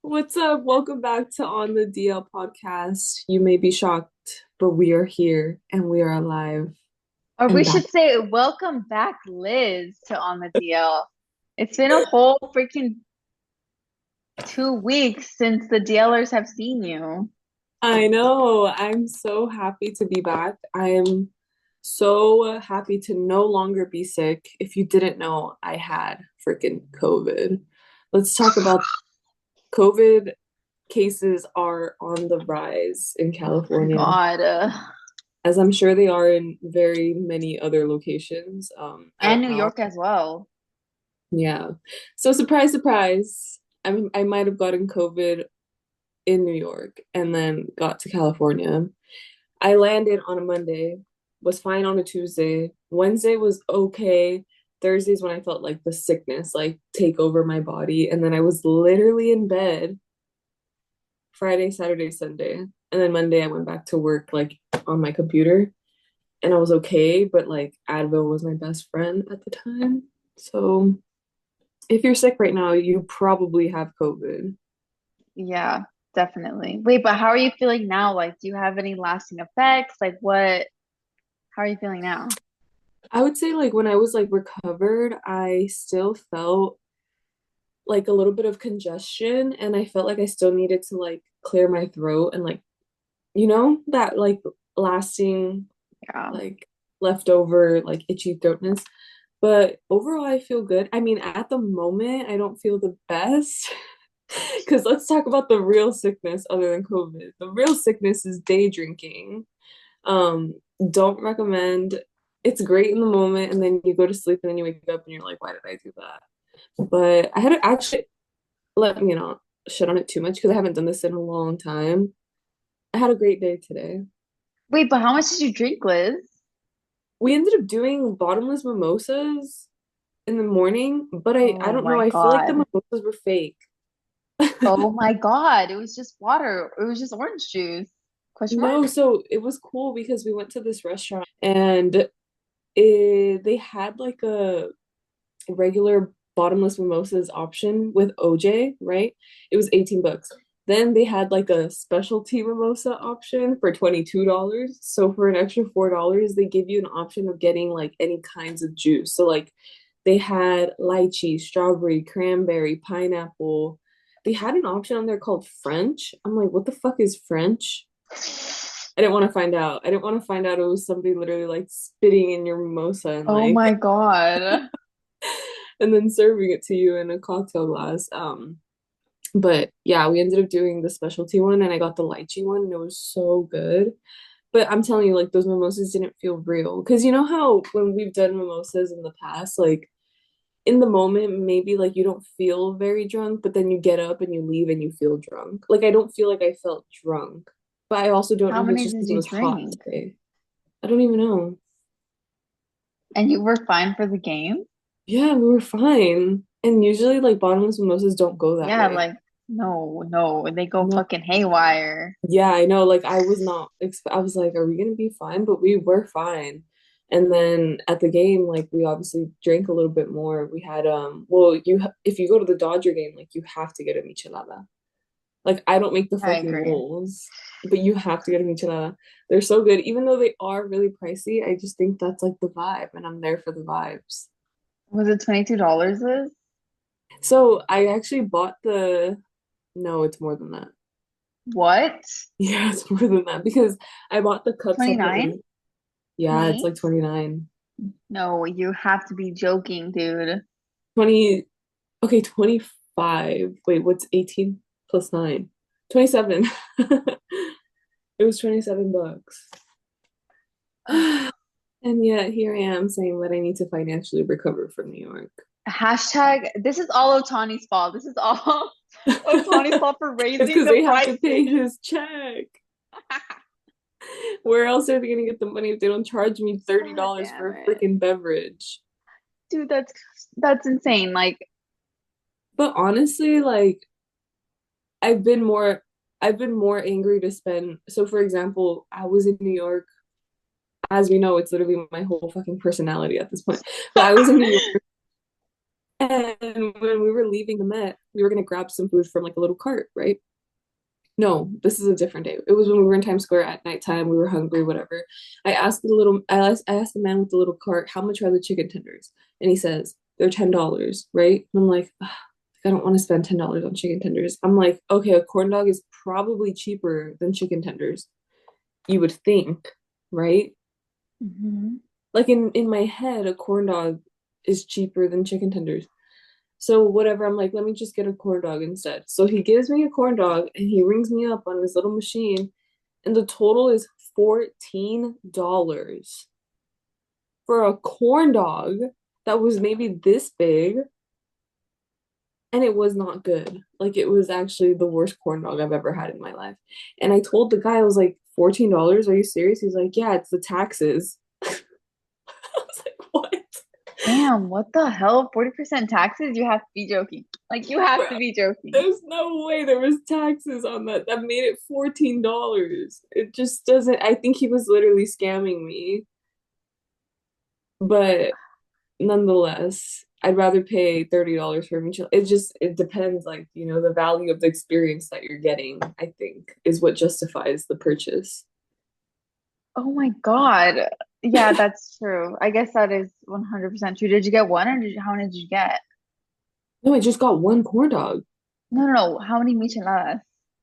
What's up? Welcome back to On the DL podcast. You may be shocked, but we are here and we are alive Or we and back. should say, welcome back, Liz, to On the DL. It's been a whole freaking 2 weeks since the DLers have seen you. I know. I'm so happy to be back. I am so happy to no longer be sick. If you didn't know, I had freaking COVID. Let's talk about COVID cases are on the rise in Oh my California, God. as I'm sure they are in very many other locations. I And don't New know. York as well. Yeah. So surprise, surprise. I might have gotten COVID in New York and then got to California. I landed on a Monday, was fine on a Tuesday. Wednesday was okay. Thursday's when I felt like the sickness like take over my body. And then I was literally in bed Friday, Saturday, Sunday. And then Monday I went back to work like on my computer and I was okay, but like Advil was my best friend at the time. So if you're sick right now, you probably have COVID. Yeah, definitely. Wait, but how are you feeling now? Like, do you have any lasting effects? How are you feeling now? I would say like when I was like recovered, I still felt like a little bit of congestion and I felt like I still needed to like clear my throat and like that like lasting Yeah. like leftover like itchy throatness. But overall I feel good. I mean, at the moment I don't feel the best. Because let's talk about the real sickness other than COVID. The real sickness is day drinking. Um, don't recommend. It's great in the moment, and then you go to sleep, and then you wake up, and you're like, "Why did I do that?" But I had to actually let me not shit on it too much because I haven't done this in a long time. I had a great day today. Wait, but how much did you drink, Liz? We ended up doing bottomless mimosas in the morning, but I Oh don't know. my I feel like the God. mimosas were fake. Oh my God. It was just water. It was just orange juice. Question No, mark? so it was cool because we went to this restaurant and they had like a regular bottomless mimosas option with OJ, right? It was 18 bucks. Then they had like a specialty mimosa option for $22. So for an extra $4, they give you an option of getting like any kinds of juice. So like they had lychee, strawberry, cranberry, pineapple. They had an option on there called French. I'm like, what the fuck is French? I didn't want to find out. I didn't want to find out it was somebody literally like spitting in your mimosa and Oh like my God. and then serving it to you in a cocktail glass. But yeah, we ended up doing the specialty one and I got the lychee one and it was so good. But I'm telling you, like those mimosas didn't feel real. Because you know how when we've done mimosas in the past, like in the moment, maybe like you don't feel very drunk, but then you get up and you leave and you feel drunk. Like I don't feel like I felt drunk. But I also don't How know if it's many just did because it you was hot drink? today. I don't even know. And you were fine for the game? Yeah, we were fine. And usually like bottomless mimosas don't go that Yeah, way. like, no, no, they go No. fucking haywire. Yeah, I know. Like I was not I was like, are we gonna be fine? But we were fine. And then at the game, like we obviously drank a little bit more. We had well, if you go to the Dodger game, like you have to get a michelada. Like I don't make the I fucking agree. rules, but you have to get a michelada. They're so good, even though they are really pricey. I just think that's like the vibe, and I'm there for the vibes. Was it $22, Liz? So I actually bought the. No, it's more than that. What? Yeah, it's more than that because I bought the cup 29? separately. Yeah, it's like 28? 29. No, you have to be joking, dude. 20, okay, 25. Wait, what's 18 plus 9? 27. It was 27 bucks. And yet here I am saying that I need to financially recover from New York. Hashtag, this is all Otani's fault. This is all Otani's fault for It's raising because the they have to prices. pay his check. Where else are they gonna get the money if they don't charge me God $30 damn for a it. freaking beverage? Dude, that's insane. Like, But honestly, like I've been more I've been more angry to spend. So for example, I was in New York. As we know, it's literally my whole fucking personality at this point. But I was in New York And when we were leaving the Met, we were gonna grab some food from like a little cart, right? No, this is a different day. It was when we were in Times Square at nighttime. We were hungry, whatever. I asked the man with the little cart, how much are the chicken tenders? And he says, they're $10, right? And I'm like, "Ugh, I don't want to spend $10 on chicken tenders." I'm like, okay, a corn dog is probably cheaper than chicken tenders. You would think, right? Hmm. Like in my head, a corn dog is cheaper than chicken tenders. So whatever, I'm like, let me just get a corn dog instead. So he gives me a corn dog and he rings me up on his little machine, and the total is $14 for a corn dog that was maybe this big, and it was not good. Like it was actually the worst corn dog I've ever had in my life. And I told the guy, I was like, $14? Are you serious? He's like, yeah, it's the taxes. I was like, what? Damn, what the hell? 40% taxes? You have to be joking. Like, you have to be joking. There's no way there was taxes on that. That made it $14. It just doesn't, I think he was literally scamming me. But nonetheless, I'd rather pay $30 for a meal. It depends, like, the value of the experience that you're getting, I think, is what justifies the purchase. Oh my God. Yeah, that's true. I guess that is 100% true. Did you get one or how many did you get? No, I just got one corn dog. No, no, no. How many micheladas?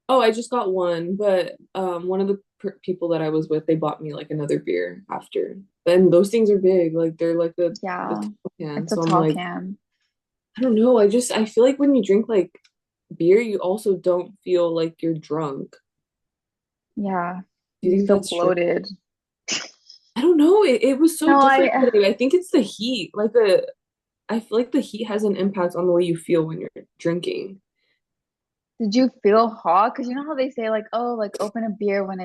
Oh, I just got one, but one of the people that I was with, they bought me like another beer after. And those things are big, like they're like the Yeah, tall can. it's a So I'm tall like, can. I don't know. I feel like when you drink like beer, you also don't feel like you're drunk. Yeah, Do you you think feel that's true? bloated. I don't know. It was so No, different I today. I think it's the heat. I feel like the heat has an impact on the way you feel when you're drinking. did you feel hot? Because you know how they say like, oh, like open a beer when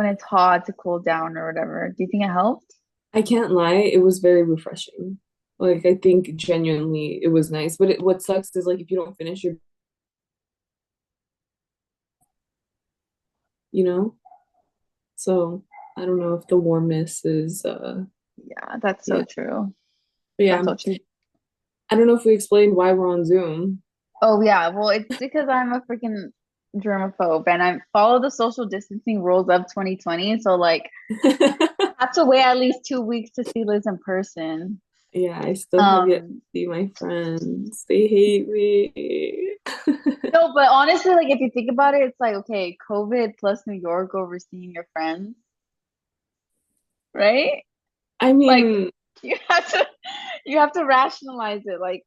it's hot to cool down or whatever. Do you think it helped? I can't lie, it was very refreshing. Like I think genuinely it was nice. But what sucks is like if you don't finish you know? So I don't know if the warmness is Yeah, that's so yeah. true. But yeah, That's so true. I don't know if we explained why we're on Zoom. Oh yeah, well it's because I'm a freaking germaphobe and I follow the social distancing rules of 2020. So like I have to wait at least 2 weeks to see Liz in person. Yeah, I still have yet to Um, see my friends. They hate me. no, but honestly, like if you think about it, it's like okay, COVID plus New York over seeing your friends, right? I Like mean, you have to you have to rationalize it. Like,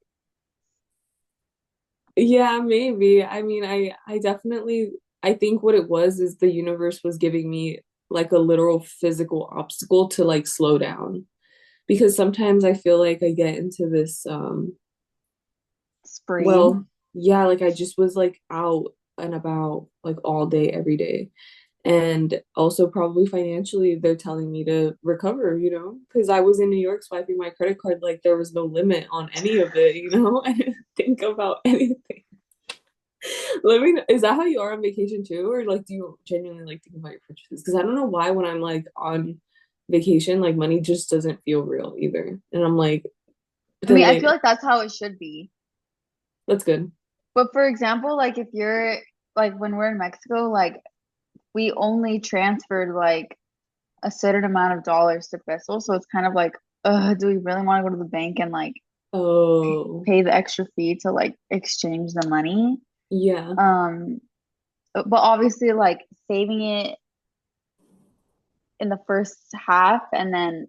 yeah, maybe. I mean, I definitely I think what it was is the universe was giving me like a literal physical obstacle to like slow down. Because sometimes I feel like I get into this spree. well, yeah, like I just was like out and about like all day every day. And also probably financially they're telling me to recover, because I was in New York swiping my credit card like there was no limit on any of it. I didn't think about anything. Let me know, is that how you are on vacation too? Or like do you genuinely like think about your purchases? Because I don't know why when I'm like on vacation, like money just doesn't feel real either. And I'm like, but I mean, then I feel later, like that's how it should be. that's good. But for example, like if you're like when we're in Mexico, like we only transferred like a certain amount of dollars to pesos. So it's kind of like, do we really want to go to the bank and like Oh, pay the extra fee to like exchange the money? yeah, Um, but obviously like saving it in the first half and then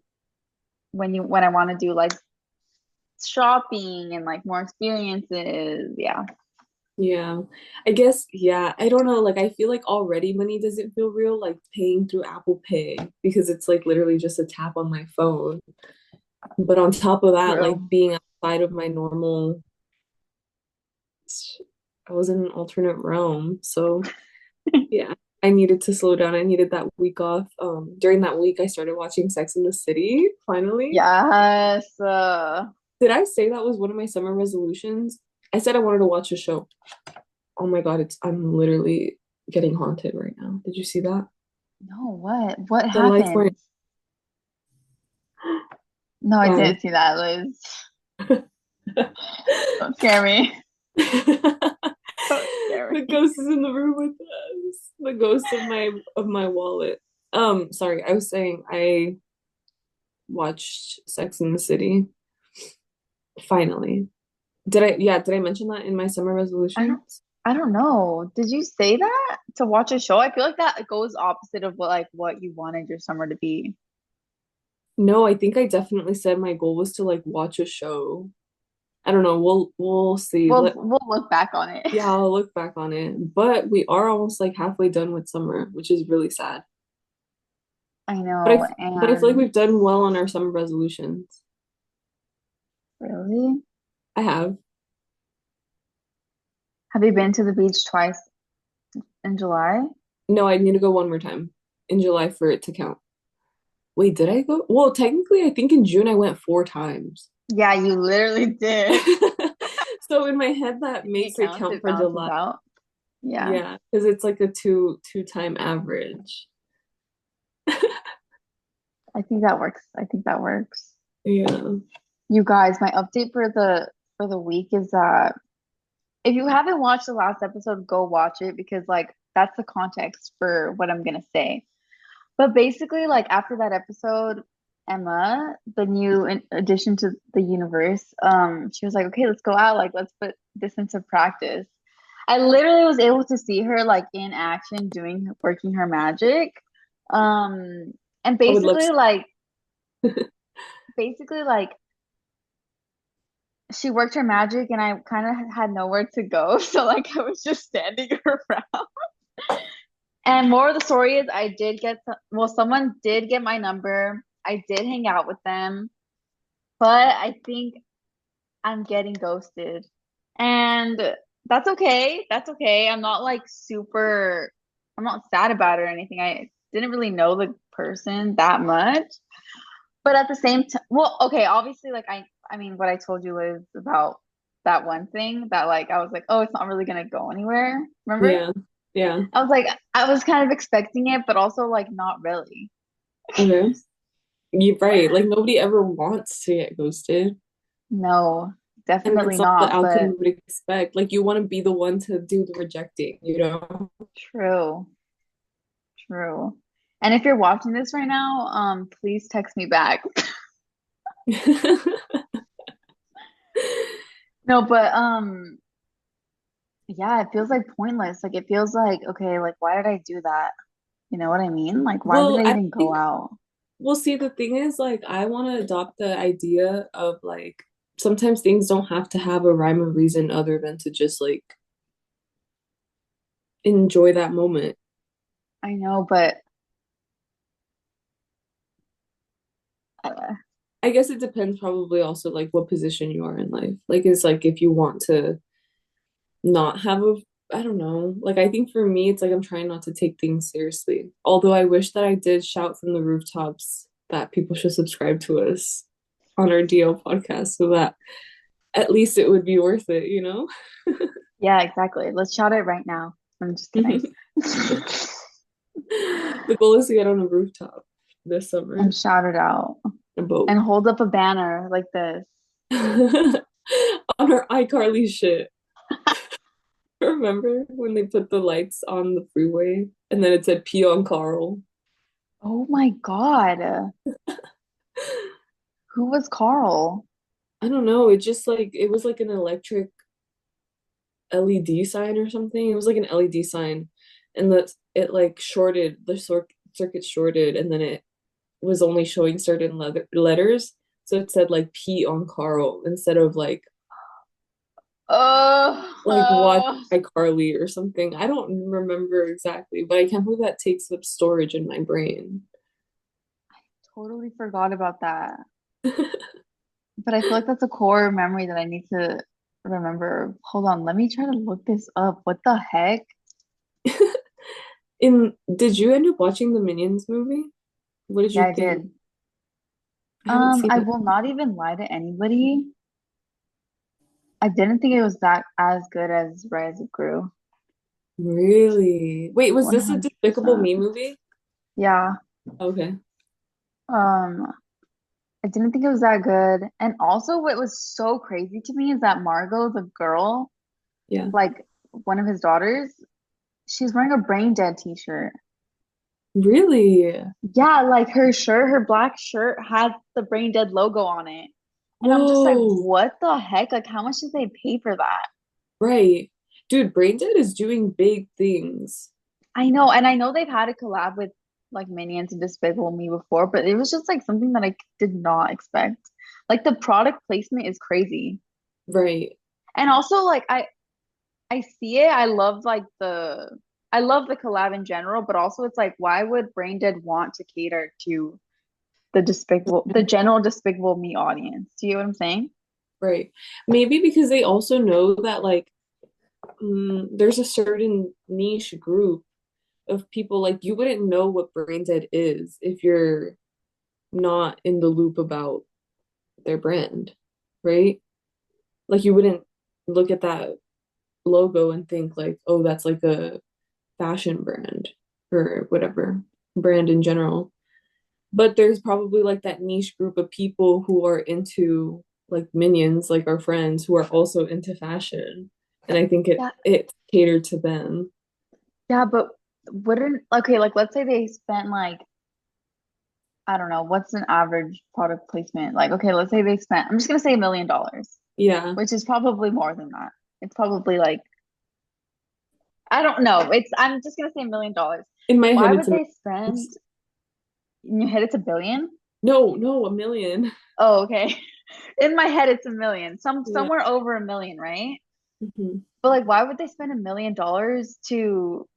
when I want to do like shopping and like more experiences, yeah. yeah. I guess, yeah. I don't know. Like, I feel like already money doesn't feel real, like paying through Apple Pay, because it's like literally just a tap on my phone. But on top of that, like True. being outside of my normal, I was in an alternate realm. So, yeah, I needed to slow down. I needed that week off. During that week, I started watching Sex in the City, finally. Yes. Did I say that was one of my summer resolutions? I said I wanted to watch a show. Oh my God, I'm literally getting haunted right now. Did you see that? No, what? What The lights weren't happened? No, I guys. didn't see that, Liz. Don't scare me. The Don't scare me. ghost is in the room with us. The ghost of my wallet. Sorry, I was saying I watched Sex in the City. Finally. Did I mention that in my summer I don't resolutions? I don't know. Did you say that to watch a show? I feel like that goes opposite of what you wanted your summer to be. No, I think I definitely said my goal was to like watch a show. I don't know. We'll see. We'll look back on it. Yeah, I'll look back on it. But we are almost like halfway done with summer, which is really sad. I But know, but I feel like and we've done well on our summer resolutions. really? I have. Have you been to the beach twice in July? No, I need to go one more time in July for it to count. Wait, did I go? Well, technically, I think in June I went 4 times. Yeah, you literally did. So in my head, that If it makes it counts, count it for balances July. out. Yeah, Yeah, because it's like a two time average. I think that works. I think that works. Yeah. You guys, my update for the week is that if you haven't watched the last episode, go watch it because like that's the context for what I'm gonna say. But basically, like after that episode, Emma, the new addition to the universe, she was like, "Okay, let's go out. Like, let's put this into practice." I literally was able to see her like in action doing working her magic. Um, and I would love basically like she worked her magic and I kind of had nowhere to go. So like I was just standing around. And more of the story is I did get well, someone did get my number. I did hang out with them, but I think I'm getting ghosted. And that's okay. That's okay. I'm not like super, I'm not sad about it or anything. I didn't really know the person that much. But at the same time, well, okay, obviously, like I mean, what I told you was about that one thing that like I was like, oh, it's not really gonna go anywhere. Remember? Yeah. Yeah. I was like, I was kind of expecting it, but also like not really. Okay. You're right. Like nobody ever wants to get ghosted. No, And definitely that's not the not, outcome but you would expect. Like you want to be the one to do the rejecting, you know? true, true. And if you're watching this right now, please text me back. No, but yeah, it feels like pointless. Like it feels like, okay, like why did I do that? You know what I mean? Like why did Well, I I even go think out? Well, see, the thing is, like, I want to adopt the idea of like sometimes things don't have to have a rhyme or reason other than to just like enjoy that moment. I know, but uh, I guess it depends probably also like what position you are in life. Like, it's like if you want to not have a, I don't know. Like, I think for me, it's like I'm trying not to take things seriously. Although I wish that I did shout from the rooftops that people should subscribe to us on our DL podcast so that at least it would be worth it, you know? yeah, exactly. Let's shout it right now. I'm just kidding. The goal is to get on a rooftop this And summer, shout it out. a boat. And hold up a banner like this. On her iCarly shit. Remember when they put the lights on the freeway and then it said pee on Carl? Oh my God. Who was Carl? I don't know. It just like it was like an electric LED sign or something. It was like an LED sign, and that it like shorted circuit shorted, and then it was only showing certain letters. So it said like P on Carl instead of like watch Oh, iCarly or something. I don't remember exactly, but I can't believe that takes up storage in my brain. totally forgot about that. But I feel like that's a core memory that I need to remember. Hold on, let me try to look this up. What the heck? Did you end up watching the Minions movie? What did Yeah, you I think? did. I haven't seen I it. will not even lie to anybody. I didn't think it was that as good as Rise of Gru. Really? Wait, was this a Despicable 100%. Me movie? Yeah. Okay. Um, I didn't think it was that good. And also, what was so crazy to me is that Margot, the girl, Yeah. like one of his daughters, she's wearing a brain dead t-shirt. Really? Yeah, like her shirt, her black shirt had the brain dead logo on it. And I'm just like, Whoa. what the heck? Like, how much did they pay for that? Right. Dude, Braindead is doing big things. I know, and I know they've had a collab with like Minions and Despicable Me before, but it was just like something that I did not expect. Like the product placement is crazy. Right. And also like I see it. I love the collab in general, but also it's like why would Brain Dead want to cater to the general Despicable Me audience? Do you know what I'm saying? Right. Maybe because they also know that like there's a certain niche group of people like you wouldn't know what brain dead is if you're not in the loop about their brand, right? Like you wouldn't look at that logo and think like, oh, that's like a fashion brand or whatever brand in general. But there's probably like that niche group of people who are into like minions, like our friends who are also into fashion. And I think Yeah, it catered to them. yeah, but wouldn't okay, like let's say they spent like I don't know, what's an average product placement? Like, okay, let's say they spent, I'm just gonna say $1 million, Yeah. which is probably more than that. It's probably like, I don't know. I'm just gonna say $1 million. In my Why head would it's a they spend, in your head, it's a billion? no, a million. Oh, okay. In my head, it's a million. Yeah. Somewhere over a million, right? Mhm. But like, why would they spend $1 million to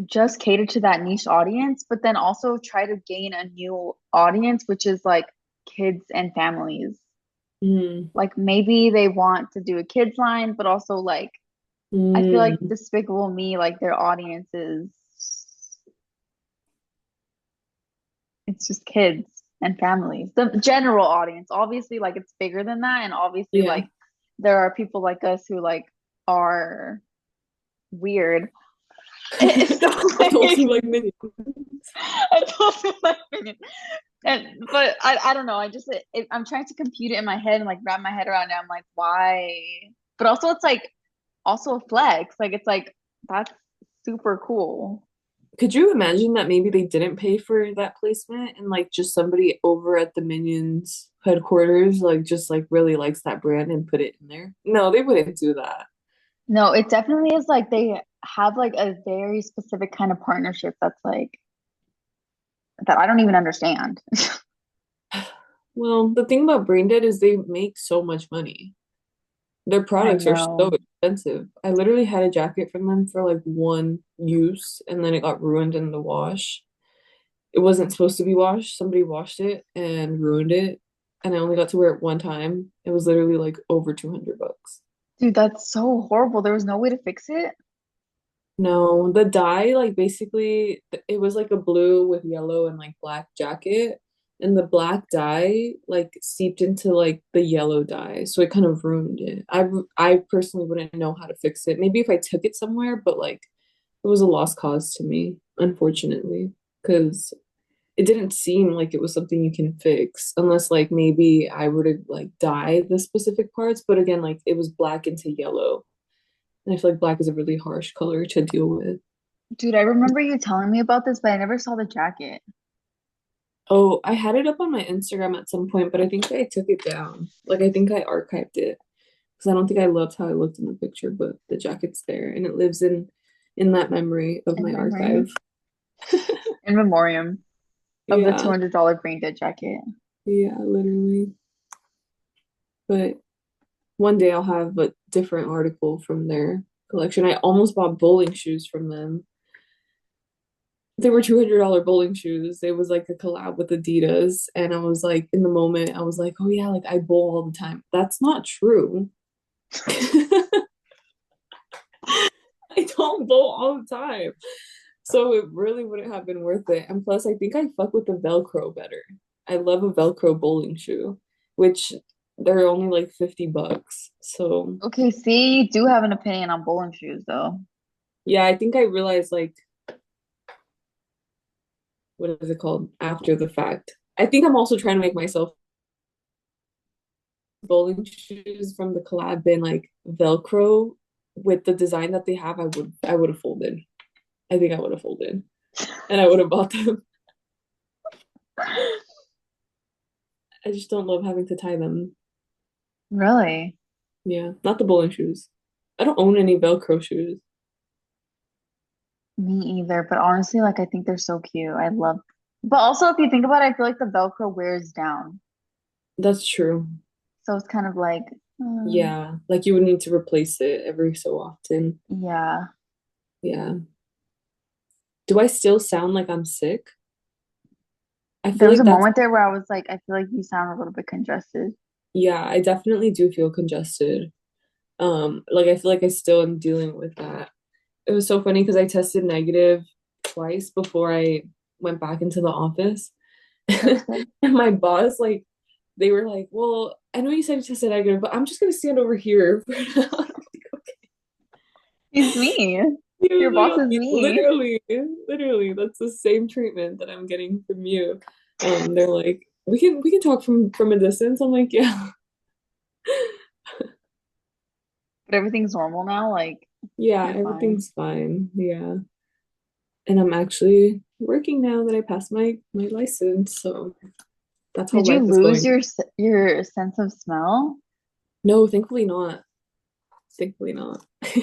just cater to that niche audience, but then also try to gain a new audience, which is like kids and families? Mm. Like maybe they want to do a kids line, but also like I feel like Mm. Despicable Me, like their audience is it's just kids and families. The general audience. Obviously, like it's bigger than that, and obviously Yeah. like there are people like us who like are weird. So But like also like minions. I don't know my opinion. But I don't know. I'm trying to compute it in my head and like wrap my head around it. I'm like, why? But also it's like also a flex. Like it's like that's super cool. Could you imagine that maybe they didn't pay for that placement and like just somebody over at the Minions headquarters like just like really likes that brand and put it in there? No, they wouldn't do that. No, it definitely is like they have like a very specific kind of partnership that's like that I don't even understand. Well, the thing about Braindead is they make so much money. Their I products are so know. expensive. I literally had a jacket from them for like one use and then it got ruined in the wash. It wasn't supposed to be washed. Somebody washed it and ruined it. And I only got to wear it one time. It was literally like over 200 bucks. Dude, that's so horrible. There was no way to fix it. No, the dye, like basically, it was like a blue with yellow and like black jacket. And the black dye like seeped into like the yellow dye. So it kind of ruined it. I personally wouldn't know how to fix it. Maybe if I took it somewhere, but like it was a lost cause to me, unfortunately, because it didn't seem like it was something you can fix unless like maybe I were to like dye the specific parts. But again, like it was black into yellow. And I feel like black is a really harsh color to deal with. Dude, I remember you telling me about this, but I never saw the jacket. Oh, I had it up on my Instagram at some point, but I think I took it down. Like I think I archived it because I don't think I loved how I looked in the picture, but the jacket's there and it lives in that memory of In my memory, archive. in memoriam of the Yeah, $200 brain dead jacket. yeah, literally. But one day I'll have a different article from their collection. I almost bought bowling shoes from them. They were $200 bowling shoes. It was like a collab with Adidas. And I was like, in the moment, I was like, oh yeah, like I bowl all the time. That's not true. I don't bowl all the time. So it really wouldn't have been worth it. And plus, I think I fuck with the Velcro better. I love a Velcro bowling shoe, which they're only like 50 bucks. So Okay, see, you do have an opinion on bowling shoes though. yeah, I think I realized like what is it called after the fact. I think I'm also trying to make myself bowling shoes from the collab been like Velcro with the design that they have, I would have folded. I think I would have folded and I would have bought them. I just don't love having to tie them. Really? Yeah, not the bowling shoes. I don't own any Velcro shoes. Me either. But honestly, like I think they're so cute. I love. But also, if you think about it, I feel like the Velcro wears down. That's true. So it's kind of like, Yeah, like you would need to replace it every so often. yeah. Yeah. Do I still sound like I'm sick? I feel There was a like that's, moment there where I was like, I feel like you sound a little bit congested. yeah, I definitely do feel congested. Like I feel like I still am dealing with that. It was so funny because I tested negative twice before I went back into the office. That's good. And my boss, like, they were like, well, I know you said you tested negative, but I'm just gonna stand over here for now. I'm like, okay. He's me. He Your was like, boss is okay, me. literally, that's the same treatment that I'm getting from you. They're like, we can talk from a distance. I'm like, yeah, But everything's normal now. Like, yeah, you're fine. everything's fine. Yeah. And I'm actually working now that I passed my license, so that's how Did you life is lose going. your sense of smell? No, thankfully not. Thankfully not. I'm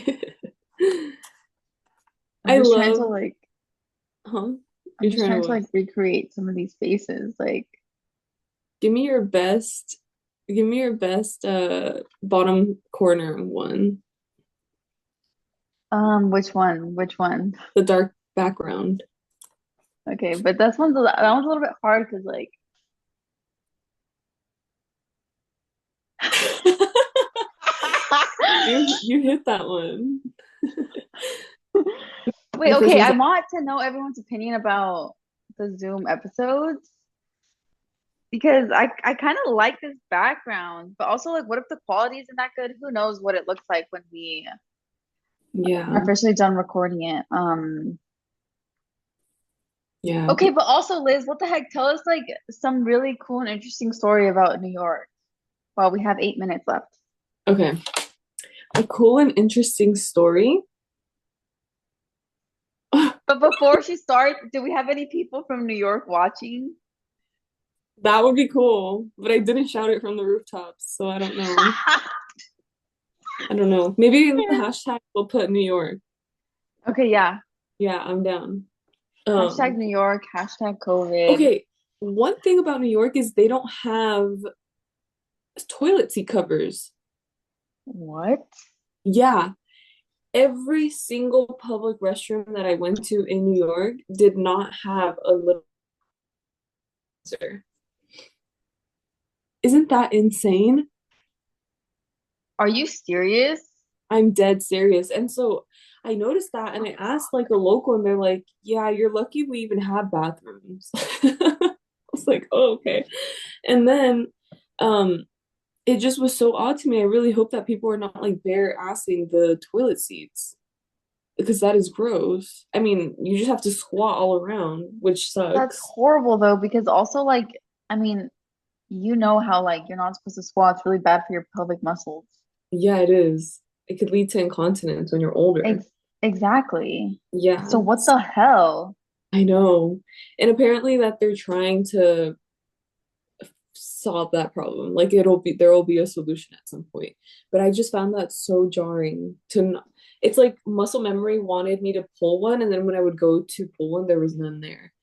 I just trying to love, like, huh? I'm You're just trying to trying to what? like recreate some of these faces. Like, Give me your best, give me your best bottom corner one. which one? Which one? The dark background. Okay, but that one's a little bit hard because like, You hit that one. wait, The first okay, one's I like, want to know everyone's opinion about the Zoom episodes because I kind of like this background, but also like, what if the quality isn't that good? Who knows what it looks like when we are yeah, officially done recording it. yeah. Okay, but also Liz, what the heck? Tell us like some really cool and interesting story about New York while we have 8 minutes left. Okay. A cool and interesting story. But before she starts, do we have any people from New York watching? That would be cool, but I didn't shout it from the rooftops, so I don't know. I don't know. Maybe in the hashtag we'll put New York. Okay, yeah. Yeah, I'm down. Hashtag Um, New York, hashtag COVID. okay, one thing about New York is they don't have toilet seat covers. What? Yeah, every single public restroom that I went to in New York did not have a little sir. Isn't that insane? Are you serious? I'm dead serious. And so I noticed that and I asked like a local and they're like, yeah, you're lucky we even have bathrooms. I was like, oh, okay. And then um it just was so odd to me. I really hope that people are not like bare assing the toilet seats because that is gross. I mean, you just have to squat all around, which That's sucks. horrible though, because also like, I mean, you know how like you're not supposed to squat. It's really bad for your pelvic muscles. Yeah, it is. It could lead to incontinence when you're older. Ex exactly. Yeah, So what the hell? I know. And apparently that they're trying to solve that problem. Like there will be a solution at some point. But I just found that so jarring to not, it's like muscle memory wanted me to pull one and then when I would go to pull one there was none there.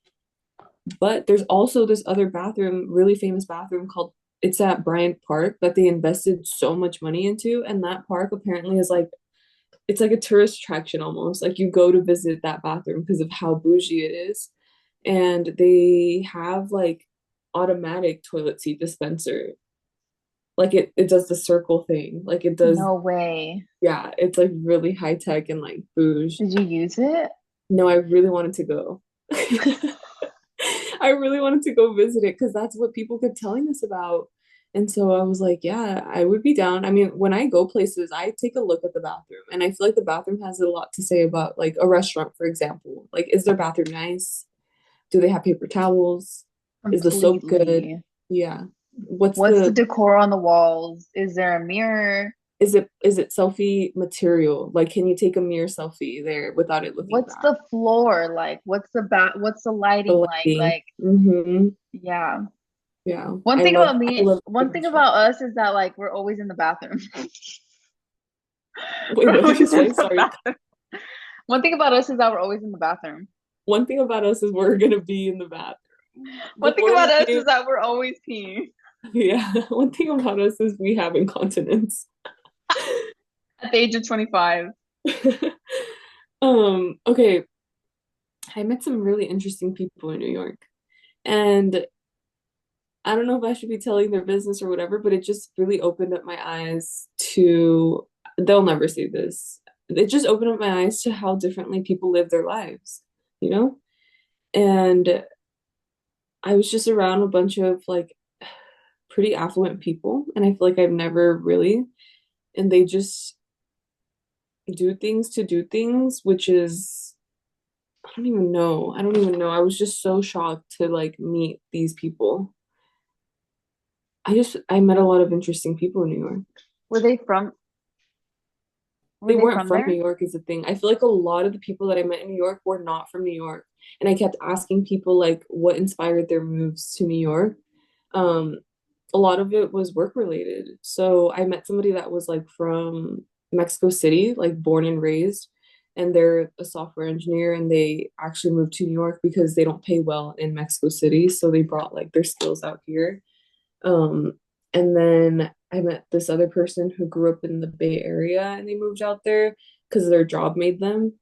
But there's also this other bathroom, really famous bathroom called it's at Bryant Park that they invested so much money into and that park apparently is like it's like a tourist attraction almost. Like you go to visit that bathroom because of how bougie it is. And they have like automatic toilet seat dispenser. Like it does the circle thing. Like it does, No way. yeah, it's like really high tech and like bouge. Did you use it? No, I really wanted to go. I really wanted to go visit it because that's what people kept telling us about. And so I was like, yeah, I would be down. I mean, when I go places, I take a look at the bathroom, and I feel like the bathroom has a lot to say about like a restaurant, for example. Like, is their bathroom nice? Do they have paper towels? Is the soap good? Completely. Yeah. What's What's the the decor on the walls? Is there a mirror? is it selfie material? Like, can you take a mirror selfie there without it looking What's bad? the floor like? What's the The lighting like? lighting. Like, Mm-hmm. yeah. Yeah. I Me, love one taking thing shots. about us is that like we're always in the bathroom. Wait, We're what did always you in say? the Sorry. bathroom. One thing about us is that we're always in the bathroom. One thing about us is we're gonna be in the bathroom. One thing Before about the us game, is that we're always peeing yeah. One thing about us is we have incontinence. at the age of 25. Okay. I met some really interesting people in New York. And I don't know if I should be telling their business or whatever, but it just really opened up my eyes to, they'll never see this. It just opened up my eyes to how differently people live their lives, you know? And I was just around a bunch of like pretty affluent people, and I feel like I've never really, and they just do things to do things, which is, I don't even know. I don't even know. I was just so shocked to like meet these people. I met a lot of interesting people in New York. Were they from were They they weren't from from New there? York is the thing. I feel like a lot of the people that I met in New York were not from New York. And I kept asking people like what inspired their moves to New York. Um, a lot of it was work related. So I met somebody that was like from Mexico City, like born and raised, and they're a software engineer and they actually moved to New York because they don't pay well in Mexico City. So they brought like their skills out here. Um, and then I met this other person who grew up in the Bay Area and they moved out there because their job made them.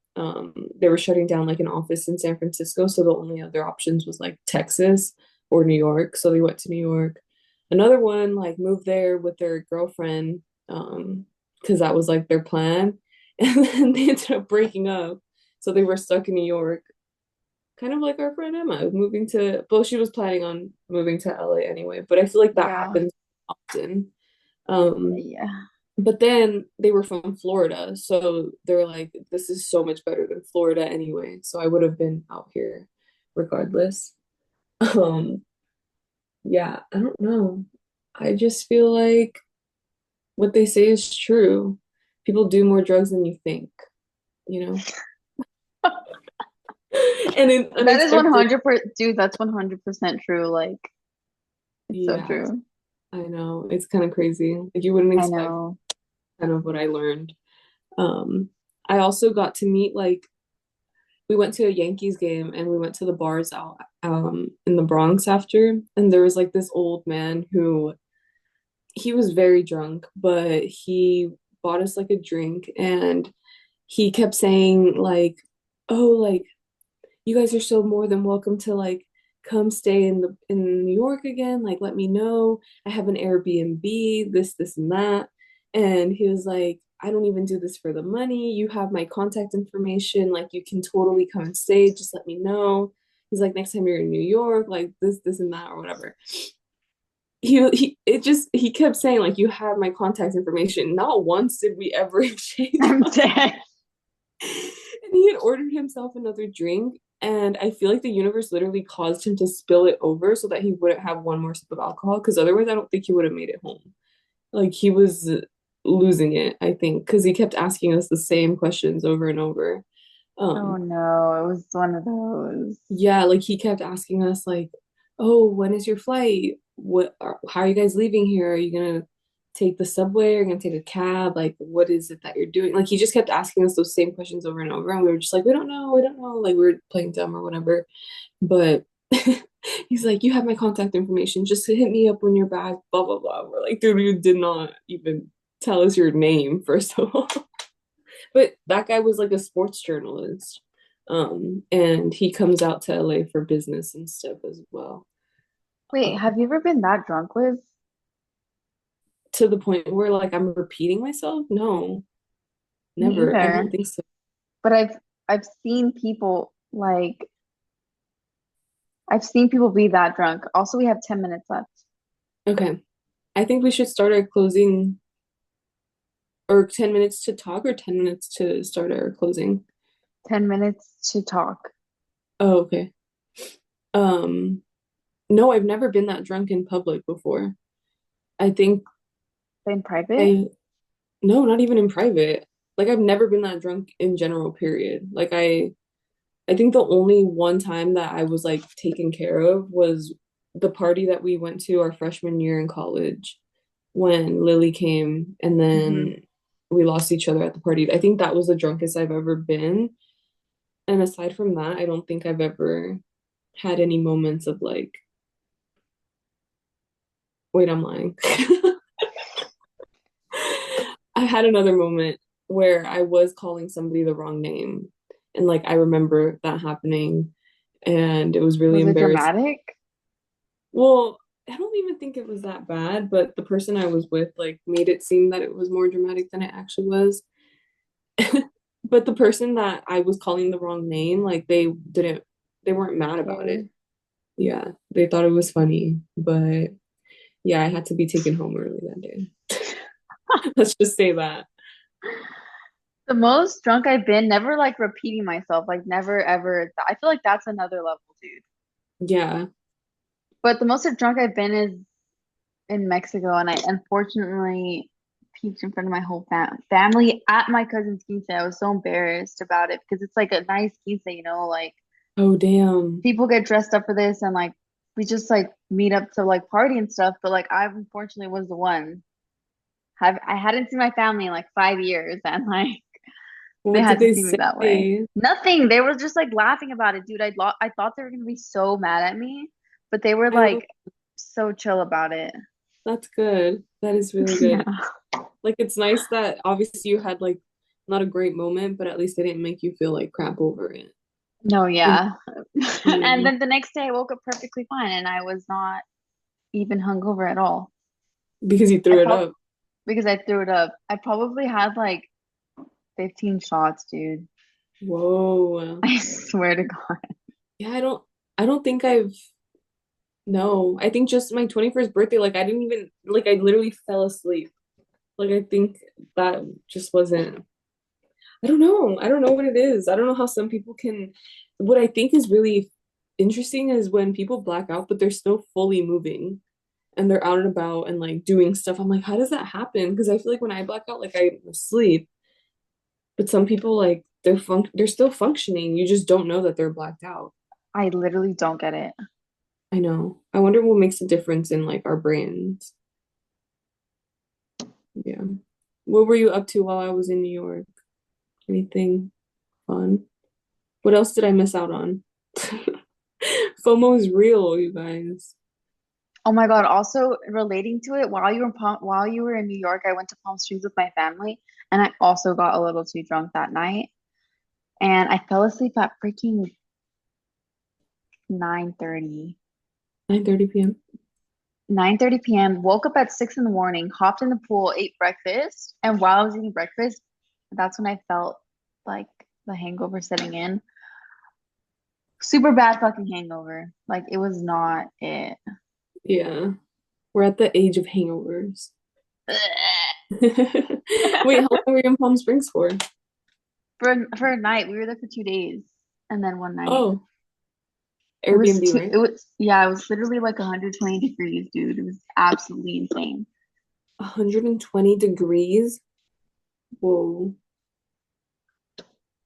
They were shutting down like an office in San Francisco, so the only other options was like Texas or New York. So they went to New York. Another one like moved there with their girlfriend, because that was like their plan. And then they ended up breaking up. So they were stuck in New York, kind of like our friend Emma moving to, well, she was planning on moving to LA anyway, but I feel like that Yeah. happens often. Um, Yeah. but then they were from Florida, so they're like, this is so much better than Florida anyway. So I would have been out here regardless. Um, yeah, I don't know. I just feel like what they say is true. People do more drugs than you think, you know? And in That is unexpected, 100%, dude, that's 100% true. Like, it's so yeah, true. I know. It's kind of crazy. Like you wouldn't I expect know. kind of what I learned. Um, I also got to meet like we went to a Yankees game and we went to the bars out in the Bronx after, and there was like this old man who he was very drunk, but he bought us like a drink and he kept saying like, "Oh, like you guys are so more than welcome to like come stay in New York again. Like, let me know. I have an Airbnb, this, and that." And he was like, "I don't even do this for the money. You have my contact information. Like, you can totally come and stay. Just let me know." He's like, "Next time you're in New York, like this, and that, or whatever." He kept saying like, "You have my contact information." Not once did we ever exchange I'm contact. dead. And he had ordered himself another drink, and I feel like the universe literally caused him to spill it over so that he wouldn't have one more sip of alcohol, because otherwise I don't think he would have made it home. Like he was losing it, I think, because he kept asking us the same questions over and over. Oh Um, no, it was one of those. yeah, like he kept asking us like, "Oh, when is your flight? How are you guys leaving here? Are you gonna take the subway? Are you gonna take a cab? Like, what is it that you're doing?" Like he just kept asking us those same questions over and over, and we were just like, we don't know." Like we were playing dumb or whatever. But he's like, "You have my contact information. Just hit me up when you're back." Blah blah blah. We're like, "Dude, you did not even tell us your name, first of all." But that guy was like a sports journalist. And he comes out to LA for business and stuff as well. Wait, Um, have you ever been that drunk, Liz? to the point where like I'm repeating myself? No, Me never. I don't either. think so. But I've seen people like I've seen people be that drunk. Also, we have 10 minutes left. Okay. I think we should start our closing, or 10 minutes to talk, or 10 minutes to start our closing. 10 minutes to talk. Oh, okay. Um, no, I've never been that drunk in public before. I think In private? I no, not even in private. Like I've never been that drunk in general, period. Like I think the only one time that I was like taken care of was the party that we went to our freshman year in college when Lily came and Hmm. then we lost each other at the party. I think that was the drunkest I've ever been. And aside from that, I don't think I've ever had any moments of like, wait, I'm lying. I had another moment where I was calling somebody the wrong name. And like I remember that happening and it was really Was it embarrassing. dramatic? Well, I don't even think it was that bad, but the person I was with like made it seem that it was more dramatic than it actually was. But the person that I was calling the wrong name, like they weren't mad about Okay. it. Yeah, they thought it was funny, but yeah, I had to be taken home early that day. Let's just say that. The most drunk I've been, never like repeating myself, like never ever. I feel like that's another level, dude. Yeah. But the most drunk I've been is in Mexico, and I unfortunately peaked in front of my whole family at my cousin's quince. I was so embarrassed about it because it's like a nice quince, like Oh, damn. people get dressed up for this, and like we just like meet up to like party and stuff. But like I unfortunately was the one. I hadn't seen my family in like 5 years, and like they What did had to they see me that way. say? Nothing. They were just like laughing about it, dude. I thought they were gonna be so mad at me, but they were I love like so chill about it. that's good. That is really good. Yeah. Like it's nice that obviously you had like not a great moment, but at least they didn't make you feel like crap over it. No, You yeah. And know, then the next day I woke up perfectly fine and I was not even hungover at all. because you I threw it probably up. because I threw it up. I probably had like 15 shots, dude. Whoa. I swear to God. Yeah, I don't think I've no. I think just my 21st birthday, like I didn't even like I literally fell asleep. Like I think that just wasn't I don't know. I don't know what it is. I don't know how some people can what I think is really interesting is when people black out, but they're still fully moving and they're out and about and like doing stuff. I'm like, how does that happen? Because I feel like when I black out, like I'm asleep, but some people like they're still functioning. You just don't know that they're blacked out. I literally don't get it. I know. I wonder what makes a difference in like our brains. Yeah. What were you up to while I was in New York? Anything fun? What else did I miss out on? FOMO is real, you guys. Oh my God. Also relating to it, while you were in New York, I went to Palm Springs with my family and I also got a little too drunk that night. And I fell asleep at freaking 9:30. 9:30 p.m. 9:30 p.m. Woke up at 6 in the morning, hopped in the pool, ate breakfast, and while I was eating breakfast, that's when I felt like the hangover setting in. Super bad fucking hangover. Like it was not it. Yeah. We're at the age of hangovers. Wait, how long were you in Palm Springs for? For a night, we were there for 2 days, and then one night. Oh, Airbnb, right? It was yeah, it was literally like 120 degrees, dude. It was absolutely insane. 120 degrees. Whoa.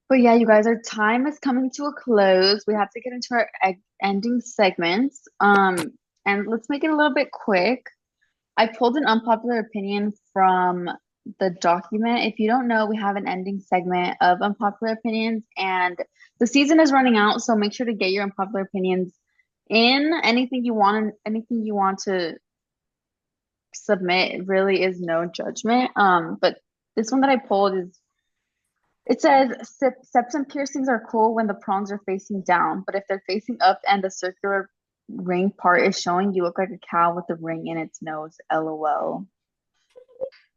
But yeah, you guys, our time is coming to a close. We have to get into our ending segments. And let's make it a little bit quick. I pulled an unpopular opinion from the document. If you don't know, we have an ending segment of unpopular opinions, and the season is running out, so make sure to get your unpopular opinions in. Anything you want to submit it really is no judgment. But this one that I pulled is it says septum piercings are cool when the prongs are facing down, but if they're facing up and the circular ring part is showing, you look like a cow with a ring in its nose. LOL.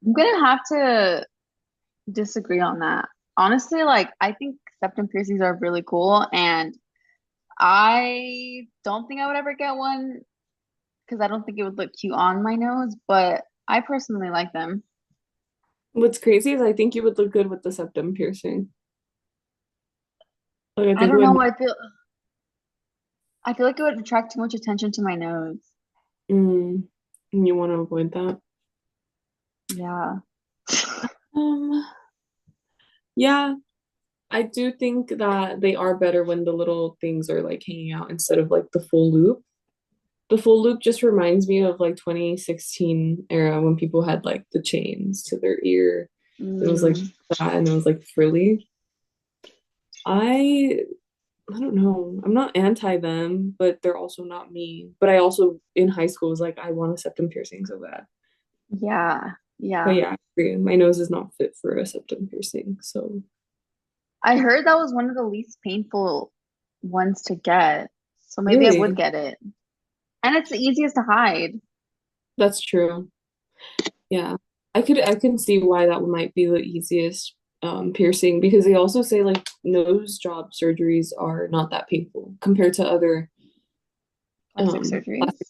I'm gonna have to disagree on that. Honestly, like I think septum piercings are really cool, and I don't think I would ever get one because I don't think it would look cute on my nose, but I personally like them. What's crazy is I think you would look good with the septum piercing. Like I I think it don't know. would I feel like it would attract too much attention to my nose. mm, and you want to avoid that. Yeah. Um, yeah, I do think that they are better when the little things are like hanging out instead of like the full loop. The full loop just reminds me of like 2016 era when people had like the chains to their ear. It was like Mm, that and it was like frilly. I I don't know. I'm not anti them, but they're also not me. But I also in high school was like I want a septum piercing so bad. yeah. But Yeah. yeah, I agree. My nose is not fit for a septum piercing. So I heard that was one of the least painful ones to get. So maybe I would really, get it. And it's the easiest to hide. that's true. Yeah. I can see why that might be the easiest piercing because they also say like nose job surgeries are not that painful compared to other Plastic surgeries. plastic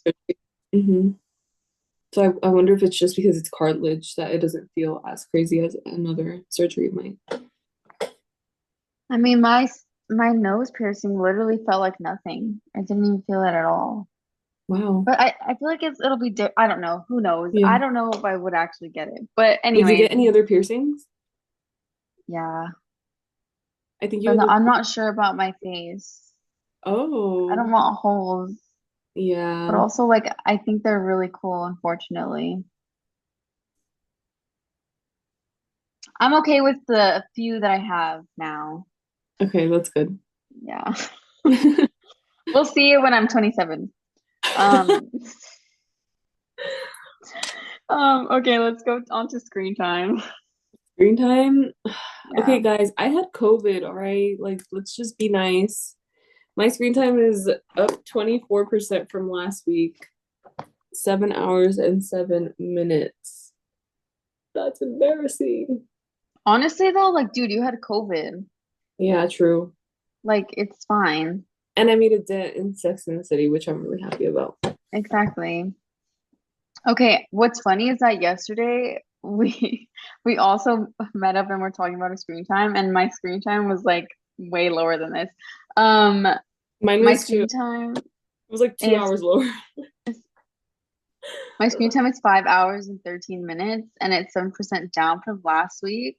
surgery. So I wonder if it's just because it's cartilage that it doesn't feel as crazy as another surgery might. I mean, my nose piercing literally felt like nothing. I didn't even feel it at all. Wow. But I feel like it'll be di I don't know. Who knows? Yeah. I don't know if I would actually get it. But Did you anyways, get any other piercings? yeah. I think you But would no, look I'm pretty. not sure about my face. I Oh, don't want holes. But yeah. also like I think they're really cool, unfortunately. I'm okay with the few that I have now. Okay, that's good. Yeah. We'll see when I'm 27. Um, okay, let's go on to screen time. Screen time. Yeah. Okay, guys, I had COVID, all right? Like, let's just be nice. My screen time is up 24% from last week. 7 hours and 7 minutes. That's embarrassing. Honestly though, like dude, you had COVID. Yeah, true. Like it's fine. And I made a dent in Sex in the City, which I'm really happy about. Exactly. Okay, what's funny is that yesterday we also met up and we're talking about a screen time and my screen time was like way lower than this. Um, Mine my was too. screen It time was like two is hours lower. my screen time is 5 hours and 13 minutes and it's 7% down from last week.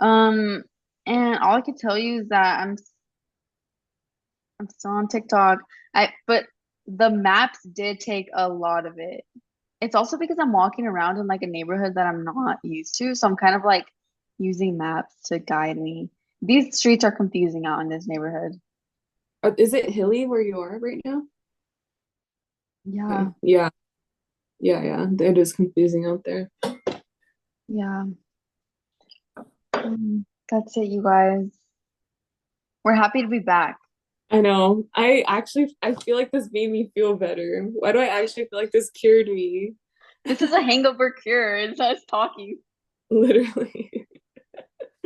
Um, and all I can tell you is that I'm still on TikTok. But the maps did take a lot of it. It's also because I'm walking around in like a neighborhood that I'm not used to, so I'm kind of like using maps to guide me. These streets are confusing out in this neighborhood. Is it hilly where you are right now? Yeah, Okay. Yeah. Yeah, yeah. It is confusing out there. yeah. That's it, you guys. We're happy to be back. I know. I feel like this made me feel better. Why do I actually feel like this cured me? This is a hangover cure. It's us talking. Literally.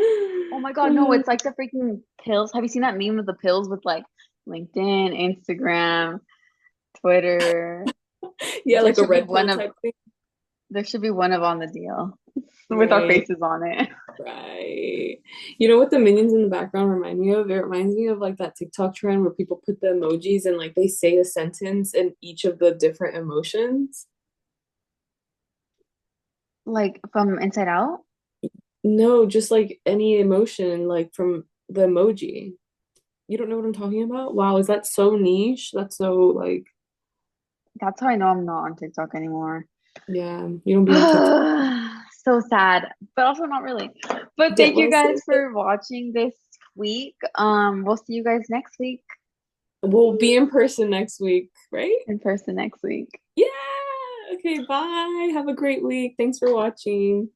Oh my God, no, it's like the freaking pills. Have you seen that meme of the pills with like LinkedIn, Instagram, Twitter? Yeah, There like a should be red one pill of type thing. there should be one of on the deal with our Right, faces on it. right. You know what the minions in the background remind me of? It reminds me of like that TikTok trend where people put the emojis and like they say a sentence in each of the different emotions. Like from Inside Out. No, just like any emotion, like from the emoji. You don't know what I'm talking about? Wow, is that so niche? That's so like, That's how I know I'm not on TikTok anymore. yeah, you don't be on TikTok. So sad, but also not really. But Don't thank want you to say guys it. for watching this week. We'll see you guys next week We'll be in person next week, right? in person next week. Yeah. Okay, bye. Have a great week. Thanks for watching.